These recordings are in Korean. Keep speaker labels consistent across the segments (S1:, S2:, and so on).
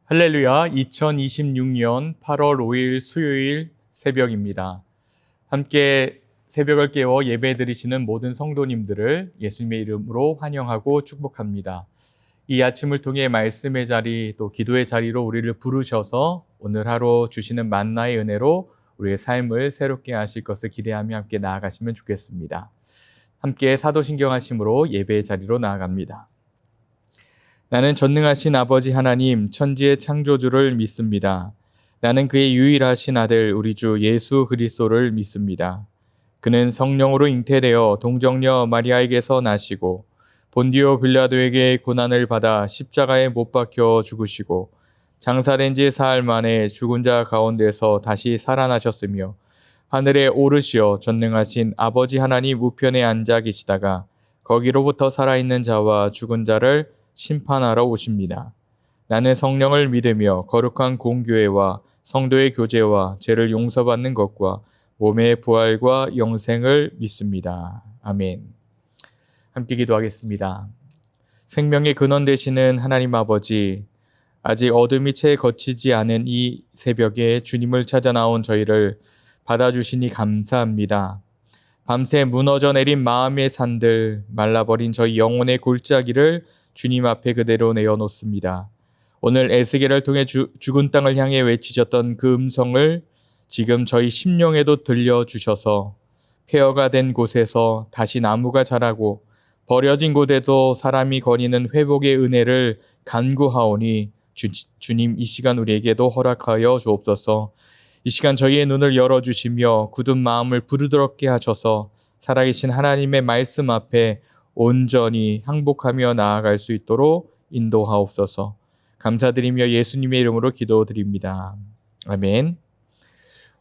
S1: 할렐루야, 2026년 8월 5일 수요일 새벽입니다. 함께 새벽을 깨워 예배 드리시는 모든 성도님들을 예수님의 이름으로 환영하고 축복합니다. 이 아침을 통해 말씀의 자리 또 기도의 자리로 우리를 부르셔서 오늘 하루 주시는 만나의 은혜로 우리의 삶을 새롭게 하실 것을 기대하며 함께 나아가시면 좋겠습니다. 함께 사도신경하심으로 예배의 자리로 나아갑니다. 나는 전능하신 아버지 하나님 천지의 창조주를 믿습니다. 나는 그의 유일하신 아들 우리 주 예수 그리스도를 믿습니다. 그는 성령으로 잉태되어 동정녀 마리아에게서 나시고 본디오 빌라도에게 고난을 받아 십자가에 못 박혀 죽으시고 장사된 지 사흘 만에 죽은 자 가운데서 다시 살아나셨으며 하늘에 오르시어 전능하신 아버지 하나님 우편에 앉아 계시다가 거기로부터 살아있는 자와 죽은 자를 심판하러 오십니다. 나는 성령을 믿으며 거룩한 공교회와 성도의 교제와 죄를 용서받는 것과 몸의 부활과 영생을 믿습니다. 아멘. 함께 기도하겠습니다. 생명의 근원 되시는 하나님 아버지, 아직 어둠이 채 거치지 않은 이 새벽에 주님을 찾아 나온 저희를 받아주시니 감사합니다. 밤새 무너져 내린 마음의 산들, 말라버린 저희 영혼의 골짜기를 주님 앞에 그대로 내어놓습니다. 오늘 에스겔을 통해 죽은 땅을 향해 외치셨던 그 음성을 지금 저희 심령에도 들려주셔서 폐허가 된 곳에서 다시 나무가 자라고 버려진 곳에도 사람이 거니는 회복의 은혜를 간구하오니 주님 이 시간 우리에게도 허락하여 주옵소서. 이 시간 저희의 눈을 열어주시며 굳은 마음을 부드럽게 하셔서 살아계신 하나님의 말씀 앞에 온전히 항복하며 나아갈 수 있도록 인도하옵소서. 감사드리며 예수님의 이름으로 기도드립니다. 아멘.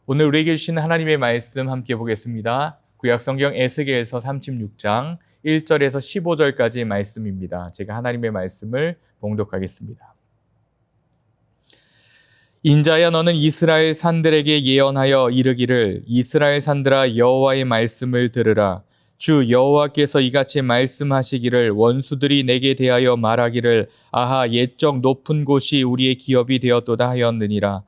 S1: 오늘 우리에게 주신 하나님의 말씀 함께 보겠습니다. 구약성경 에스겔서 36장 1절에서 15절까지의 말씀입니다. 제가 하나님의 말씀을 봉독하겠습니다. 인자야 너는 이스라엘 산들에게 예언하여 이르기를 이스라엘 산들아 여호와의 말씀을 들으라. 주 여호와께서 이같이 말씀하시기를 원수들이 내게 대하여 말하기를 아하 옛적 높은 곳이 우리의 기업이 되었도다 하였느니라.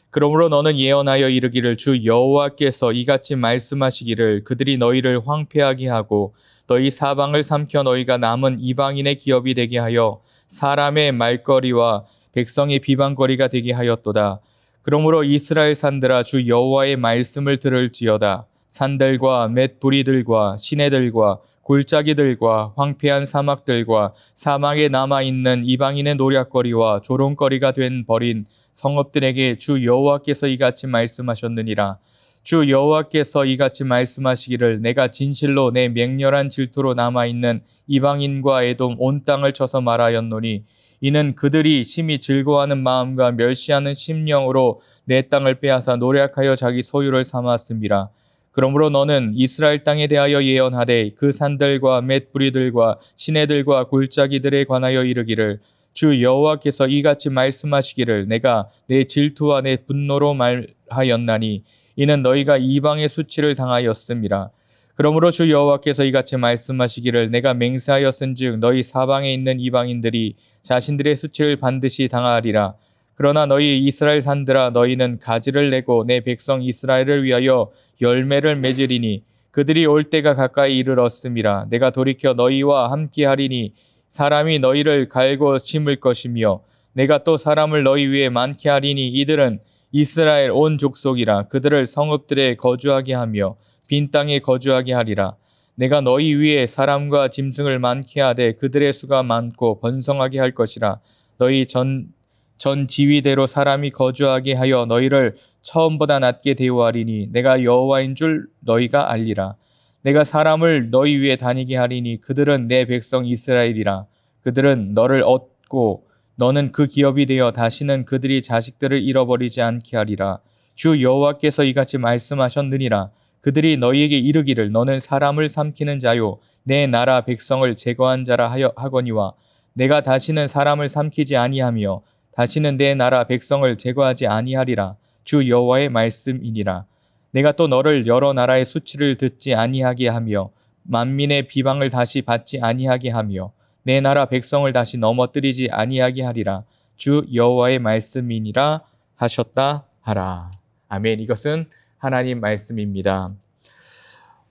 S1: 그러므로 너는 예언하여 이르기를 주 여호와께서 이같이 말씀하시기를 그들이 너희를 황폐하게 하고 너희 사방을 삼켜 너희가 남은 이방인의 기업이 되게 하여 사람의 말거리와 백성의 비방거리가 되게 하였도다. 그러므로 이스라엘 산들아 주 여호와의 말씀을 들을지어다. 산들과 맷부리들과 시내들과 골짜기들과 황폐한 사막들과 사막에 남아있는 이방인의 노략거리와 조롱거리가 된 버린 성읍들에게 주 여호와께서 이같이 말씀하셨느니라. 주 여호와께서 이같이 말씀하시기를 내가 진실로 내 맹렬한 질투로 남아있는 이방인과 에돔 온 땅을 쳐서 말하였노니 이는 그들이 심히 즐거워하는 마음과 멸시하는 심령으로 내 땅을 빼앗아 노략하여 자기 소유를 삼았음이라. 그러므로 너는 이스라엘 땅에 대하여 예언하되 그 산들과 맷부리들과 시내들과 골짜기들에 관하여 이르기를 주 여호와께서 이같이 말씀하시기를 내가 내 질투와 내 분노로 말하였나니 이는 너희가 이방의 수치를 당하였음이라. 그러므로 주 여호와께서 이같이 말씀하시기를 내가 맹세하였은즉 너희 사방에 있는 이방인들이 자신들의 수치를 반드시 당하리라. 그러나 너희 이스라엘 산들아 너희는 가지를 내고 내 백성 이스라엘을 위하여 열매를 맺으리니 그들이 올 때가 가까이 이르렀음이라. 내가 돌이켜 너희와 함께하리니 사람이 너희를 갈고 심을 것이며 내가 또 사람을 너희 위에 많게 하리니 이들은 이스라엘 온 족속이라. 그들을 성읍들에 거주하게 하며 빈 땅에 거주하게 하리라. 내가 너희 위에 사람과 짐승을 많게 하되 그들의 수가 많고 번성하게 할 것이라. 너희 전 지위대로 사람이 거주하게 하여 너희를 처음보다 낮게 대우하리니 내가 여호와인 줄 너희가 알리라. 내가 사람을 너희 위에 다니게 하리니 그들은 내 백성 이스라엘이라. 그들은 너를 얻고 너는 그 기업이 되어 다시는 그들이 자식들을 잃어버리지 않게 하리라. 주 여호와께서 이같이 말씀하셨느니라. 그들이 너희에게 이르기를 너는 사람을 삼키는 자요 내 나라 백성을 제거한 자라 하거니와 내가 다시는 사람을 삼키지 아니하며 다시는 내 나라 백성을 제거하지 아니하리라. 주 여호와의 말씀이니라. 내가 또 너를 여러 나라의 수치를 듣지 아니하게 하며 만민의 비방을 다시 받지 아니하게 하며 내 나라 백성을 다시 넘어뜨리지 아니하게 하리라. 주 여호와의 말씀이니라 하셨다 하라. 아멘. 이것은 하나님 말씀입니다.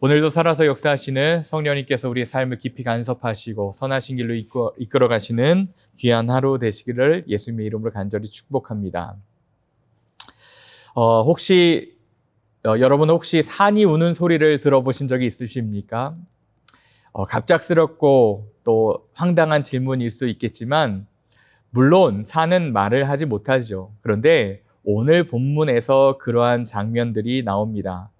S1: 오늘도 살아서 역사하시는 성령님께서 우리의 삶을 깊이 간섭하시고 선하신 길로 이끌어 가시는 귀한 하루 되시기를 예수님의 이름으로 간절히 축복합니다. 여러분 혹시 산이 우는 소리를 들어보신 적이 있으십니까? 갑작스럽고 또 황당한 질문일 수 있겠지만 물론 산은 말을 하지 못하죠. 그런데 오늘 본문에서 그러한 장면들이 나옵니다.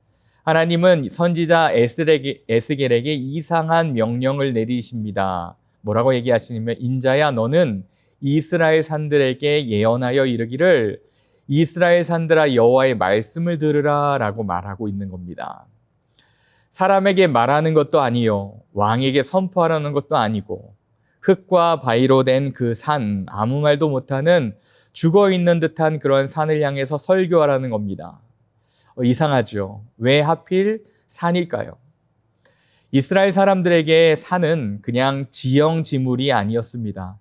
S1: 하나님은 선지자 에스겔에게 이상한 명령을 내리십니다. 뭐라고 얘기하시냐면 인자야 너는 이스라엘 산들에게 예언하여 이르기를 이스라엘 산들아 여호와의 말씀을 들으라 라고 말하고 있는 겁니다. 사람에게 말하는 것도 아니요 왕에게 선포하라는 것도 아니고 흙과 바위로 된 그 산, 아무 말도 못하는 죽어있는 듯한 그런 산을 향해서 설교하라는 겁니다. 이상하죠. 왜 하필 산일까요? 이스라엘 사람들에게 산은 그냥 지형지물이 아니었습니다.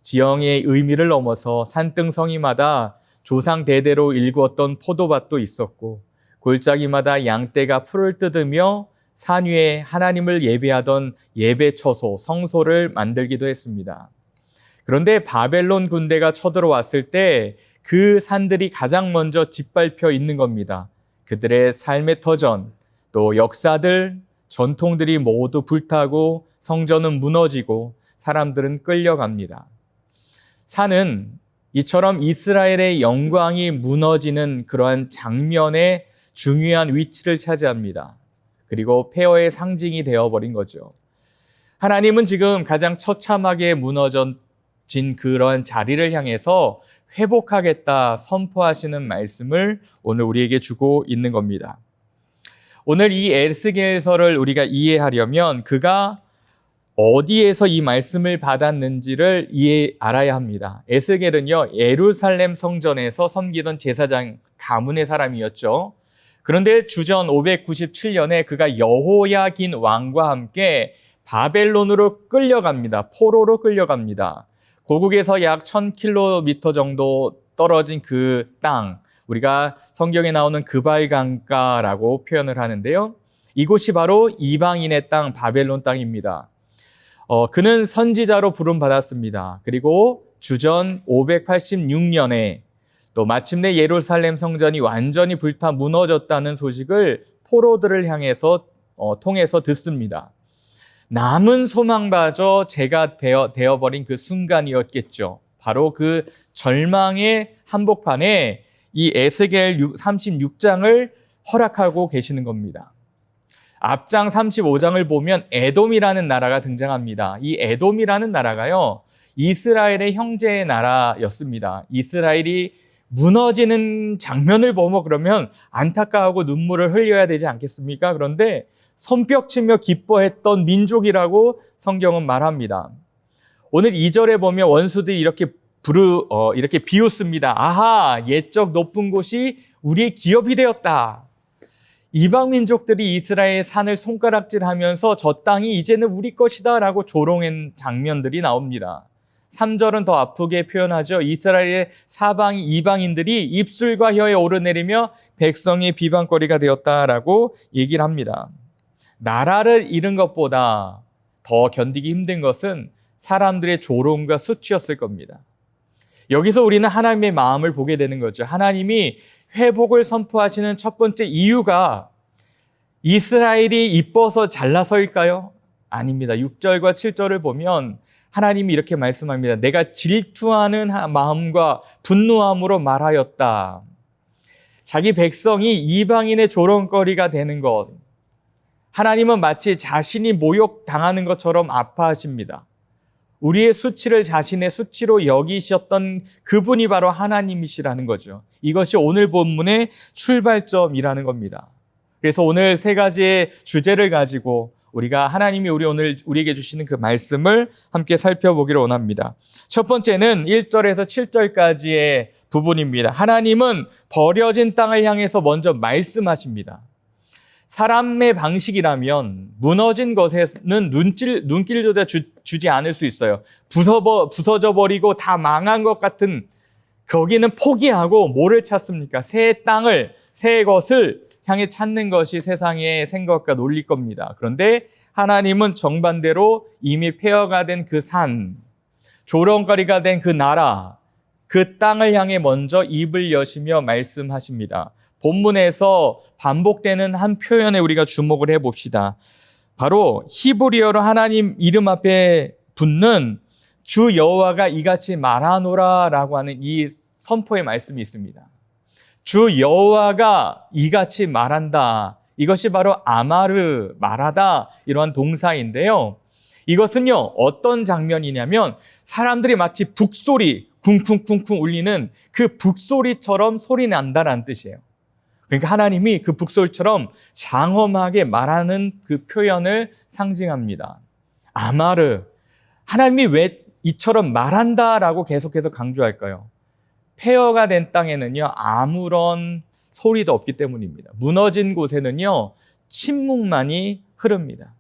S1: 지형의 의미를 넘어서 산등성이마다 조상 대대로 일구었던 포도밭도 있었고 골짜기마다 양떼가 풀을 뜯으며 산 위에 하나님을 예배하던 예배처소, 성소를 만들기도 했습니다. 그런데 바벨론 군대가 쳐들어왔을 때 그 산들이 가장 먼저 짓밟혀 있는 겁니다. 그들의 삶의 터전, 또 역사들, 전통들이 모두 불타고 성전은 무너지고 사람들은 끌려갑니다. 산은 이처럼 이스라엘의 영광이 무너지는 그러한 장면에 중요한 위치를 차지합니다. 그리고 폐허의 상징이 되어버린 거죠. 하나님은 지금 가장 처참하게 무너진 그러한 자리를 향해서 회복하겠다 선포하시는 말씀을 오늘 우리에게 주고 있는 겁니다. 오늘 이 에스겔서를 우리가 이해하려면 그가 어디에서 이 말씀을 받았는지를 알아야 합니다. 에스겔은요 예루살렘 성전에서 섬기던 제사장 가문의 사람이었죠. 그런데 주전 597년에 그가 여호야긴 왕과 함께 바벨론으로 끌려갑니다. 포로로 끌려갑니다. 고국에서 약 1000km 정도 떨어진 그 땅, 우리가 성경에 나오는 그발강가라고 표현을 하는데요. 이곳이 바로 이방인의 땅, 바벨론 땅입니다. 그는 선지자로 부름받았습니다. 그리고 주전 586년에 또 마침내 예루살렘 성전이 완전히 불타 무너졌다는 소식을 포로들을 향해서 통해서 듣습니다. 남은 소망마저 재가 되어버린 그 순간이었겠죠. 바로 그 절망의 한복판에 이 에스겔 36장을 허락하고 계시는 겁니다. 앞장 35장을 보면 에돔이라는 나라가 등장합니다. 이 에돔이라는 나라가요, 이스라엘의 형제의 나라였습니다. 이스라엘이 무너지는 장면을 보면 그러면 안타까워하고 눈물을 흘려야 되지 않겠습니까? 그런데 손뼉치며 기뻐했던 민족이라고 성경은 말합니다. 오늘 2절에 보면 원수들이 이렇게 비웃습니다. 아하, 옛적 높은 곳이 우리의 기업이 되었다. 이방 민족들이 이스라엘의 산을 손가락질하면서 저 땅이 이제는 우리 것이다 라고 조롱한 장면들이 나옵니다. 3절은 더 아프게 표현하죠. 이스라엘의 이방인들이 입술과 혀에 오르내리며 백성의 비방거리가 되었다라고 얘기를 합니다. 나라를 잃은 것보다 더 견디기 힘든 것은 사람들의 조롱과 수치였을 겁니다. 여기서 우리는 하나님의 마음을 보게 되는 거죠. 하나님이 회복을 선포하시는 첫 번째 이유가 이스라엘이 이뻐서 잘나서일까요? 아닙니다. 6절과 7절을 보면 하나님이 이렇게 말씀합니다. 내가 질투하는 마음과 분노함으로 말하였다. 자기 백성이 이방인의 조롱거리가 되는 것. 하나님은 마치 자신이 모욕당하는 것처럼 아파하십니다. 우리의 수치를 자신의 수치로 여기셨던 그분이 바로 하나님이시라는 거죠. 이것이 오늘 본문의 출발점이라는 겁니다. 그래서 오늘 세 가지의 주제를 가지고 우리가 하나님이 오늘 우리에게 주시는 그 말씀을 함께 살펴보기를 원합니다. 첫 번째는 1절에서 7절까지의 부분입니다. 하나님은 버려진 땅을 향해서 먼저 말씀하십니다. 사람의 방식이라면 무너진 것에는 눈길조차 주지 않을 수 있어요. 부서져 버리고 다 망한 것 같은 거기는 포기하고 뭐를 찾습니까? 새 땅을, 새 것을 향해 찾는 것이 세상의 생각과 논리일 겁니다. 그런데 하나님은 정반대로 이미 폐허가 된 그 산, 조롱거리가 된 그 나라, 그 땅을 향해 먼저 입을 여시며 말씀하십니다. 본문에서 반복되는 한 표현에 우리가 주목을 해봅시다. 바로 히브리어로 하나님 이름 앞에 붙는 주 여호와가 이같이 말하노라라고 하는 이 선포의 말씀이 있습니다. 주 여호와가 이같이 말한다. 이것이 바로 아마르, 말하다 이러한 동사인데요. 이것은요, 어떤 장면이냐면 사람들이 마치 북소리, 쿵쿵쿵쿵 울리는 그 북소리처럼 소리 난다라는 뜻이에요. 그러니까 하나님이 그 북소리처럼 장엄하게 말하는 그 표현을 상징합니다. 아마르, 하나님이 왜 이처럼 말한다라고 계속해서 강조할까요? 폐허가 된 땅에는요, 아무런 소리도 없기 때문입니다. 무너진 곳에는요, 침묵만이 흐릅니다.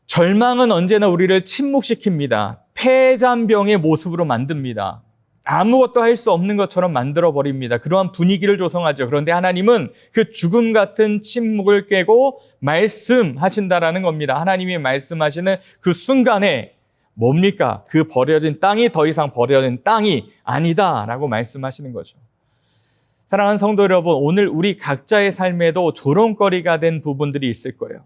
S1: 절망은 언제나 우리를 침묵시킵니다. 폐잔병의 모습으로 만듭니다. 아무것도 할 수 없는 것처럼 만들어버립니다. 그러한 분위기를 조성하죠. 그런데 하나님은 그 죽음 같은 침묵을 깨고 말씀하신다라는 겁니다. 하나님이 말씀하시는 그 순간에 뭡니까? 그 버려진 땅이 더 이상 버려진 땅이 아니다라고 말씀하시는 거죠. 사랑하는 성도 여러분, 오늘 우리 각자의 삶에도 조롱거리가 된 부분들이 있을 거예요.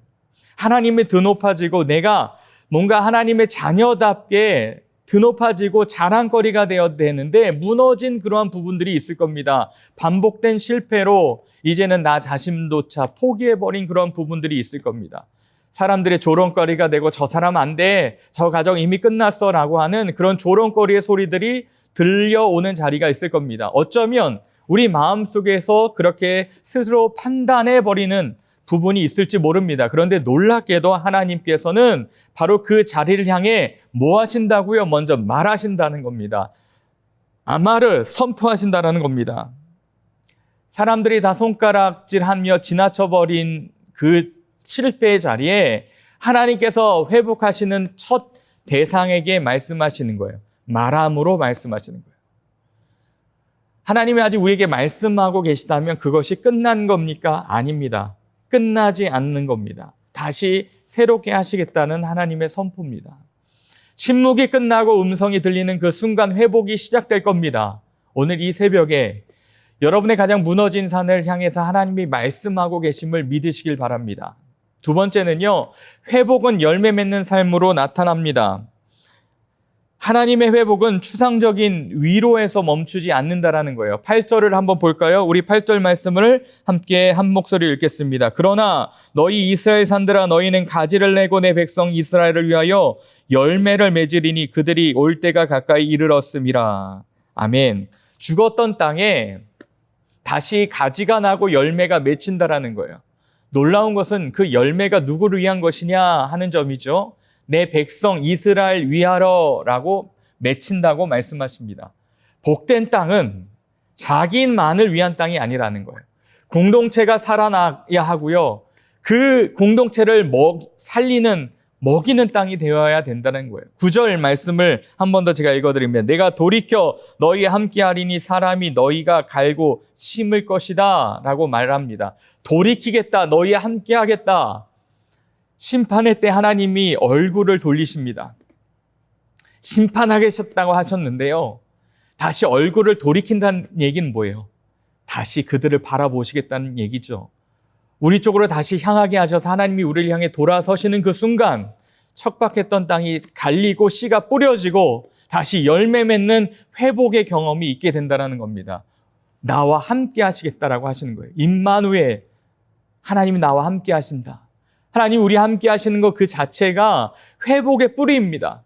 S1: 하나님이 드높아지고 내가 뭔가 하나님의 자녀답게 드높아지고 자랑거리가 되어야 되는데 무너진 그러한 부분들이 있을 겁니다. 반복된 실패로 이제는 나 자신조차 포기해버린 그런 부분들이 있을 겁니다. 사람들의 조롱거리가 되고 저 사람 안 돼, 저 가정 이미 끝났어 라고 하는 그런 조롱거리의 소리들이 들려오는 자리가 있을 겁니다. 어쩌면 우리 마음속에서 그렇게 스스로 판단해버리는 부분이 있을지 모릅니다. 그런데 놀랍게도 하나님께서는 바로 그 자리를 향해 뭐 하신다고요? 먼저 말하신다는 겁니다. 아마를 선포하신다는 겁니다. 사람들이 다 손가락질하며 지나쳐버린 그 실패의 자리에 하나님께서 회복하시는 첫 대상에게 말씀하시는 거예요. 말함으로 말씀하시는 거예요. 하나님이 아직 우리에게 말씀하고 계시다면 그것이 끝난 겁니까? 아닙니다. 끝나지 않는 겁니다. 다시 새롭게 하시겠다는 하나님의 선포입니다. 침묵이 끝나고 음성이 들리는 그 순간 회복이 시작될 겁니다. 오늘 이 새벽에 여러분의 가장 무너진 산을 향해서 하나님이 말씀하고 계심을 믿으시길 바랍니다. 두 번째는요, 회복은 열매 맺는 삶으로 나타납니다. 하나님의 회복은 추상적인 위로에서 멈추지 않는다라는 거예요. 8절을 한번 볼까요? 우리 8절 말씀을 함께 한 목소리 읽겠습니다. 그러나 너희 이스라엘 산들아, 너희는 가지를 내고 내 백성 이스라엘을 위하여 열매를 맺으리니 그들이 올 때가 가까이 이르렀음이라. 아멘. 죽었던 땅에 다시 가지가 나고 열매가 맺힌다라는 거예요. 놀라운 것은 그 열매가 누구를 위한 것이냐 하는 점이죠. 내 백성 이스라엘 위하러라고 맺힌다고 말씀하십니다. 복된 땅은 자기만을 위한 땅이 아니라는 거예요. 공동체가 살아나야 하고요. 그 공동체를 먹이는 땅이 되어야 된다는 거예요. 9절 말씀을 한 번 더 제가 읽어드리면 내가 돌이켜 너희와 함께하리니 사람이 너희가 갈고 심을 것이다 라고 말합니다. 돌이키겠다, 너희와 함께하겠다. 심판의 때 하나님이 얼굴을 돌리십니다. 심판하겠다고 하셨는데요. 다시 얼굴을 돌이킨다는 얘기는 뭐예요? 다시 그들을 바라보시겠다는 얘기죠. 우리 쪽으로 다시 향하게 하셔서 하나님이 우리를 향해 돌아서시는 그 순간 척박했던 땅이 갈리고 씨가 뿌려지고 다시 열매 맺는 회복의 경험이 있게 된다는 겁니다. 나와 함께 하시겠다라고 하시는 거예요. 임마누엘, 하나님이 나와 함께 하신다. 하나님 우리 함께 하시는 것 그 자체가 회복의 뿌리입니다.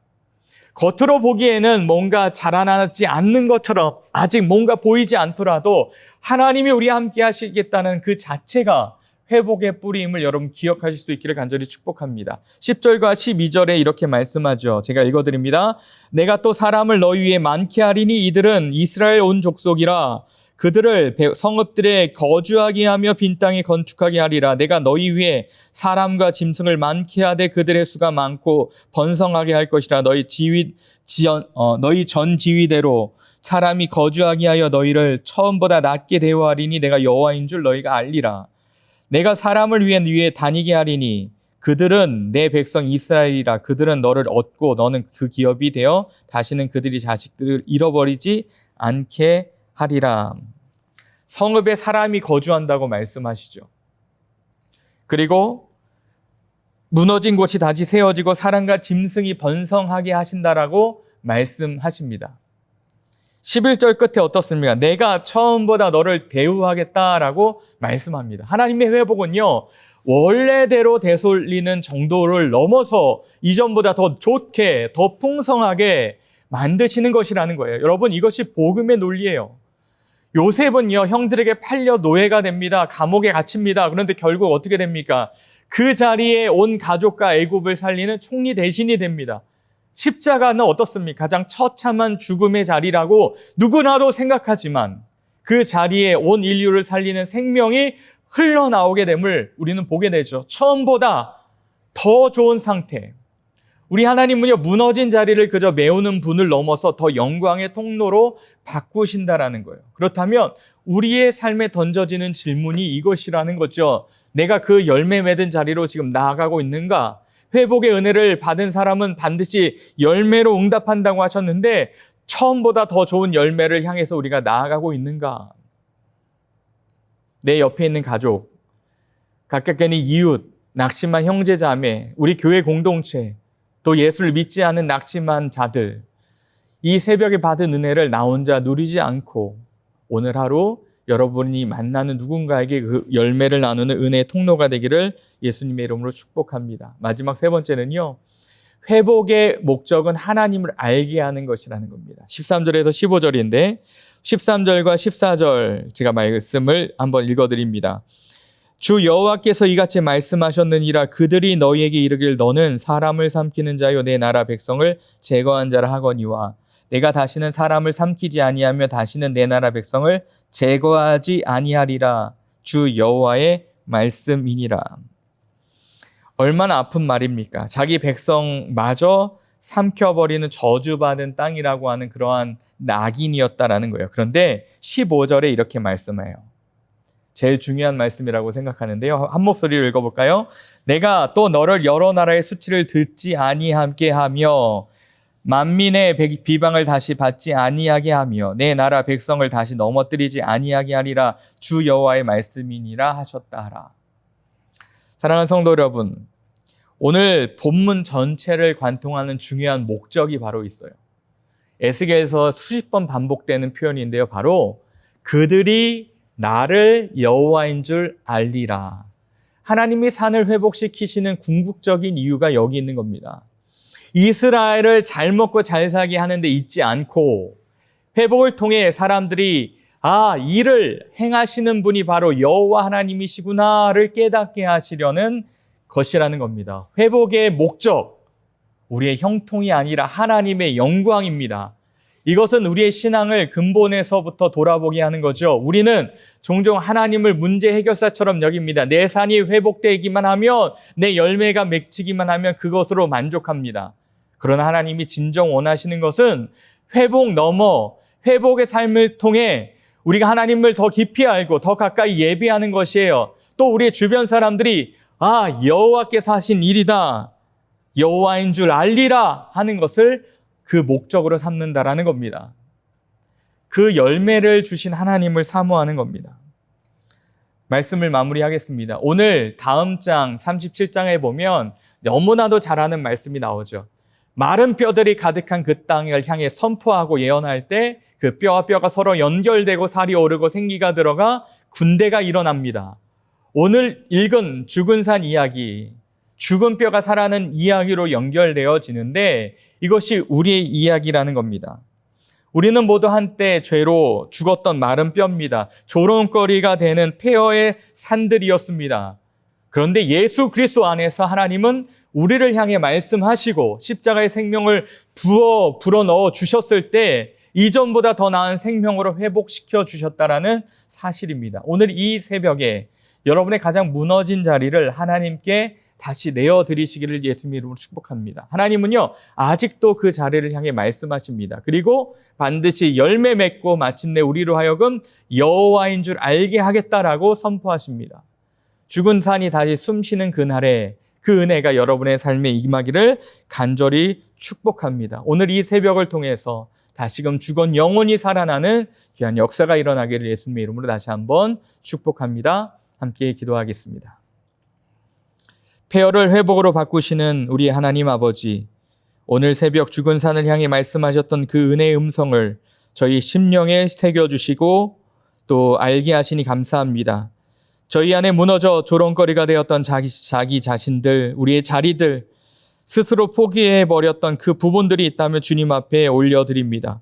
S1: 겉으로 보기에는 뭔가 자라나지 않는 것처럼 아직 뭔가 보이지 않더라도 하나님이 우리 함께 하시겠다는 그 자체가 회복의 뿌리임을 여러분 기억하실 수 있기를 간절히 축복합니다. 10절과 12절에 이렇게 말씀하죠. 제가 읽어드립니다. 내가 또 사람을 너희 위에 많게 하리니 이들은 이스라엘 온 족속이라 그들을 성읍들에 거주하게 하며 빈 땅에 건축하게 하리라. 내가 너희 위에 사람과 짐승을 많게 하되 그들의 수가 많고 번성하게 할 것이라. 너희 전 지위대로 사람이 거주하게 하여 너희를 처음보다 낮게 대우하리니 내가 여호와인 줄 너희가 알리라. 내가 사람을 위해 다니게 하리니 그들은 내 백성 이스라엘이라. 그들은 너를 얻고 너는 그 기업이 되어 다시는 그들이 자식들을 잃어버리지 않게 하리라. 성읍에 사람이 거주한다고 말씀하시죠. 그리고 무너진 곳이 다시 세워지고 사람과 짐승이 번성하게 하신다라고 말씀하십니다. 11절 끝에 어떻습니까? 내가 처음보다 너를 대우하겠다라고 말씀합니다. 하나님의 회복은요, 원래대로 되돌리는 정도를 넘어서 이전보다 더 좋게, 더 풍성하게 만드시는 것이라는 거예요. 여러분, 이것이 복음의 논리예요. 요셉은요, 형들에게 팔려 노예가 됩니다. 감옥에 갇힙니다. 그런데 결국 어떻게 됩니까? 그 자리에 온 가족과 애굽을 살리는 총리 대신이 됩니다. 십자가는 어떻습니까? 가장 처참한 죽음의 자리라고 누구나도 생각하지만 그 자리에 온 인류를 살리는 생명이 흘러나오게 됨을 우리는 보게 되죠. 처음보다 더 좋은 상태. 우리 하나님은요, 무너진 자리를 그저 메우는 분을 넘어서 더 영광의 통로로 바꾸신다라는 거예요. 그렇다면 우리의 삶에 던져지는 질문이 이것이라는 거죠. 내가 그 열매 맺은 자리로 지금 나아가고 있는가? 회복의 은혜를 받은 사람은 반드시 열매로 응답한다고 하셨는데 처음보다 더 좋은 열매를 향해서 우리가 나아가고 있는가? 내 옆에 있는 가족, 가깝게 있는 이웃, 낙심한 형제 자매, 우리 교회 공동체, 또 예수를 믿지 않은 낙심한 자들, 이 새벽에 받은 은혜를 나 혼자 누리지 않고 오늘 하루 여러분이 만나는 누군가에게 그 열매를 나누는 은혜의 통로가 되기를 예수님의 이름으로 축복합니다. 마지막 세 번째는요, 회복의 목적은 하나님을 알게 하는 것이라는 겁니다. 13절에서 15절인데 13절과 14절 제가 말씀을 한번 읽어드립니다. 주 여호와께서 이같이 말씀하셨느니라. 그들이 너희에게 이르길 너는 사람을 삼키는 자요 내 나라 백성을 제거한 자라 하거니와 내가 다시는 사람을 삼키지 아니하며 다시는 내 나라 백성을 제거하지 아니하리라. 주 여호와의 말씀이니라. 얼마나 아픈 말입니까? 자기 백성마저 삼켜버리는 저주받은 땅이라고 하는 그러한 낙인이었다라는 거예요. 그런데 15절에 이렇게 말씀해요. 제일 중요한 말씀이라고 생각하는데요. 한 목소리로 읽어볼까요? 내가 또 너를 여러 나라의 수치를 듣지 아니하게 하며 만민의 비방을 다시 받지 아니하게 하며 내 나라 백성을 다시 넘어뜨리지 아니하게 하리라. 주 여호와의 말씀이니라 하셨다 하라. 사랑하는 성도 여러분, 오늘 본문 전체를 관통하는 중요한 목적이 바로 있어요. 에스겔에서 수십 번 반복되는 표현인데요. 바로 그들이 나를 여호와인 줄 알리라. 하나님이 산을 회복시키시는 궁극적인 이유가 여기 있는 겁니다. 이스라엘을 잘 먹고 잘 살게 하는데 있지 않고 회복을 통해 사람들이 이를 행하시는 분이 바로 여호와 하나님이시구나를 깨닫게 하시려는 것이라는 겁니다. 회복의 목적, 우리의 형통이 아니라 하나님의 영광입니다. 이것은 우리의 신앙을 근본에서부터 돌아보게 하는 거죠. 우리는 종종 하나님을 문제 해결사처럼 여깁니다. 내 산이 회복되기만 하면, 내 열매가 맺히기만 하면 그것으로 만족합니다. 그러나 하나님이 진정 원하시는 것은 회복 넘어 회복의 삶을 통해 우리가 하나님을 더 깊이 알고 더 가까이 예비하는 것이에요. 또 우리의 주변 사람들이 여호와께서 하신 일이다, 여호와인 줄 알리라 하는 것을 그 목적으로 삼는다라는 겁니다. 그 열매를 주신 하나님을 사모하는 겁니다. 말씀을 마무리하겠습니다. 오늘 다음 장 37장에 보면 너무나도 잘 아는 말씀이 나오죠. 마른 뼈들이 가득한 그 땅을 향해 선포하고 예언할 때 그 뼈와 뼈가 서로 연결되고 살이 오르고 생기가 들어가 군대가 일어납니다. 오늘 읽은 죽은 산 이야기, 죽은 뼈가 살아나는 이야기로 연결되어지는데 이것이 우리의 이야기라는 겁니다. 우리는 모두 한때 죄로 죽었던 마른 뼈입니다. 조롱거리가 되는 폐허의 산들이었습니다. 그런데 예수 그리스도 안에서 하나님은 우리를 향해 말씀하시고 십자가의 생명을 불어 넣어 주셨을 때 이전보다 더 나은 생명으로 회복시켜 주셨다라는 사실입니다. 오늘 이 새벽에 여러분의 가장 무너진 자리를 하나님께 다시 내어드리시기를 예수님 이름으로 축복합니다. 하나님은요, 아직도 그 자리를 향해 말씀하십니다. 그리고 반드시 열매 맺고 마침내 우리로 하여금 여호와인 줄 알게 하겠다라고 선포하십니다. 죽은 산이 다시 숨쉬는 그날에 그 은혜가 여러분의 삶에 임하기를 간절히 축복합니다. 오늘 이 새벽을 통해서 다시금 죽은 영혼이 살아나는 귀한 역사가 일어나기를 예수님의 이름으로 다시 한번 축복합니다. 함께 기도하겠습니다. 폐허를 회복으로 바꾸시는 우리 하나님 아버지, 오늘 새벽 죽은 산을 향해 말씀하셨던 그 은혜의 음성을 저희 심령에 새겨주시고 또 알게 하시니 감사합니다. 저희 안에 무너져 조롱거리가 되었던 자기 자신들, 우리의 자리들, 스스로 포기해버렸던 그 부분들이 있다면 주님 앞에 올려드립니다.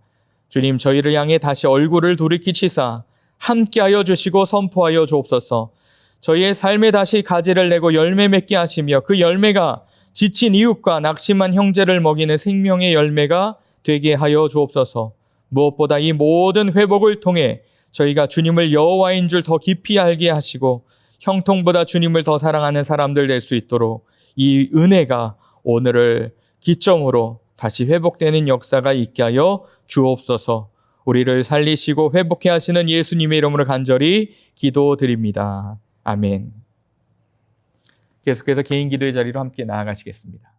S1: 주님, 저희를 향해 다시 얼굴을 돌이키시사 함께하여 주시고 선포하여 주옵소서. 저희의 삶에 다시 가지를 내고 열매 맺게 하시며 그 열매가 지친 이웃과 낙심한 형제를 먹이는 생명의 열매가 되게 하여 주옵소서. 무엇보다 이 모든 회복을 통해 저희가 주님을 여호와인 줄 더 깊이 알게 하시고 형통보다 주님을 더 사랑하는 사람들 될 수 있도록 이 은혜가 오늘을 기점으로 다시 회복되는 역사가 있게 하여 주옵소서. 우리를 살리시고 회복해 하시는 예수님의 이름으로 간절히 기도드립니다. 아멘. 계속해서 개인 기도의 자리로 함께 나아가시겠습니다.